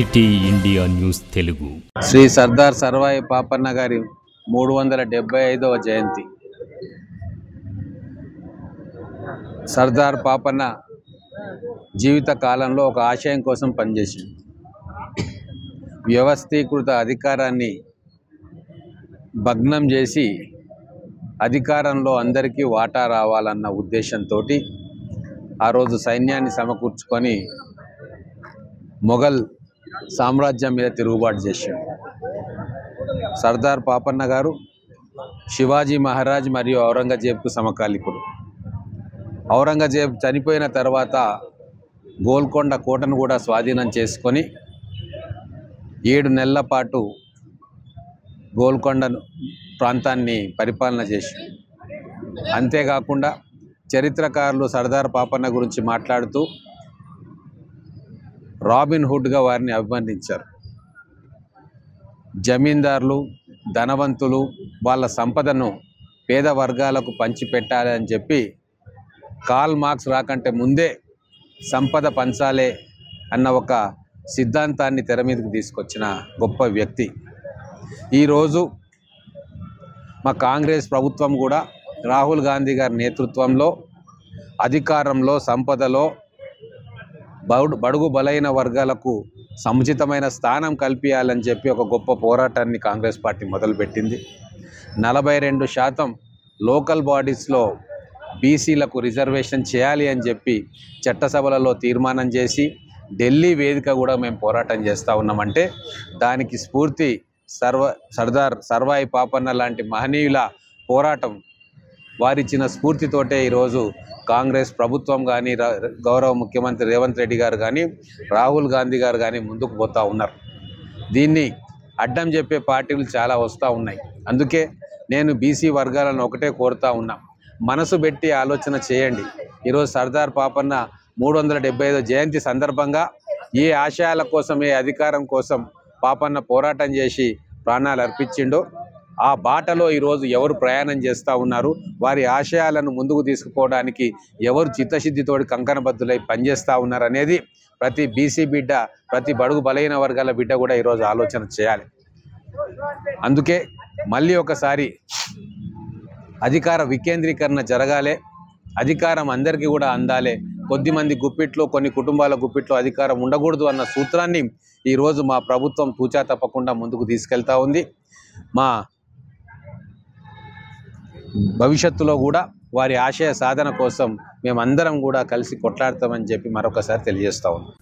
City India news Telugu. Shri Sardar Sarvai Papanna గారి 375వ జయంతి. సర్దార్ పాపన్న జీవిత కాలంలో ఒక ఆశయం కోసం పనిచేసింది. వ్యవస్థీకృత అధికారాన్ని భగ్నం చేసి అధికారంలో అందరికీ వాటా రావాలన్న ఉద్దేశంతో ఆ రోజు సైన్యాన్ని సమకూర్చుకొని మొఘల్ సామ్రాజ్యం మీద తిరుగుబాటు చేశాడు. సర్దార్ పాపన్న గారు శివాజీ మహారాజ్ మరియు ఔరంగజేబ్కు సమకాలికుడు. ఔరంగజేబ్ చనిపోయిన తర్వాత గోల్కొండ కోటను కూడా స్వాధీనం చేసుకొని 7 నెలల పాటు గోల్కొండ ప్రాంతాన్ని పరిపాలన చేశాడు. అంతేకాకుండా చరిత్రకారులు సర్దార్ పాపన్న గురించి మాట్లాడుతూ రాబిన్ హుడ్గా వారిని అభివర్ణించారు. జమీందారులు, ధనవంతులు వాళ్ళ సంపదను పేద వర్గాలకు పంచిపెట్టాలి అని చెప్పి కార్ల్ మార్క్స్ రాకంటే ముందే సంపద పంచాలే అన్న ఒక సిద్ధాంతాన్ని తెర మీదకి తీసుకొచ్చిన గొప్ప వ్యక్తి. ఈరోజు మా కాంగ్రెస్ ప్రభుత్వం కూడా రాహుల్ గాంధీ గారి నేతృత్వంలో అధికారంలో, సంపదలో బడుగు బలైన వర్గాలకు సముచితమైన స్థానం కల్పించాలని చెప్పి ఒక గొప్ప పోరాటాన్ని కాంగ్రెస్ పార్టీ మొదలుపెట్టింది. 42% లోకల్ బాడీస్లో బీసీలకు రిజర్వేషన్ చేయాలి అని చెప్పి చట్టసభలలో తీర్మానం చేసి ఢిల్లీ వేదిక కూడా మేము పోరాటం చేస్తూ ఉన్నామంటే దానికి స్ఫూర్తి సర్దార్ సర్వాయి పాపన్న లాంటి మహనీయుల పోరాటం. వారిచ్చిన స్ఫూర్తితోటే ఈరోజు కాంగ్రెస్ ప్రభుత్వం కానీ, గౌరవ ముఖ్యమంత్రి రేవంత్ రెడ్డి గారు కానీ, రాహుల్ గాంధీ గారు కానీ ముందుకు పోతూ ఉన్నారు. దీన్ని అడ్డం చెప్పే పార్టీలు చాలా వస్తూ ఉన్నాయి. అందుకే నేను బీసీ వర్గాలను ఒకటే కోరుతూ ఉన్నా, మనసు పెట్టి ఆలోచన చేయండి. ఈరోజు సర్దార్ పాపన్న 375వ జయంతి సందర్భంగా ఏ ఆశయాల కోసం, ఏ అధికారం కోసం పాపన్న పోరాటం చేసి ప్రాణాలు అర్పించిండో ఆ బాటలో ఈరోజు ఎవరు ప్రయాణం చేస్తూ ఉన్నారు, వారి ఆశయాలను ముందుకు తీసుకుపోవడానికి ఎవరు చిత్తశుద్ధితోటి కంకణబద్దులై పనిచేస్తూ ఉన్నారు అనేది ప్రతి బీసీ బిడ్డ, ప్రతి బడుగు బలైన వర్గాల బిడ్డ కూడా ఈరోజు ఆలోచన చేయాలి. అందుకే మళ్ళీ ఒకసారి అధికార వికేంద్రీకరణ జరగాలి, అధికారం అందరికీ కూడా అందాలి, కొద్దిమంది గుప్పిట్లో, కొన్ని కుటుంబాల గుప్పిట్లో అధికారం ఉండకూడదు అన్న సూత్రాన్ని ఈరోజు మా ప్రభుత్వం తూచా తప్పకుండా ముందుకు తీసుకెళ్తా ఉంది. మా భవిష్యత్తులో కూడా వారి ఆశయ సాధన కోసం మేమందరం కూడా కలిసి కొట్లాడతామని చెప్పి మరొకసారి తెలియజేస్తా ఉన్నాం.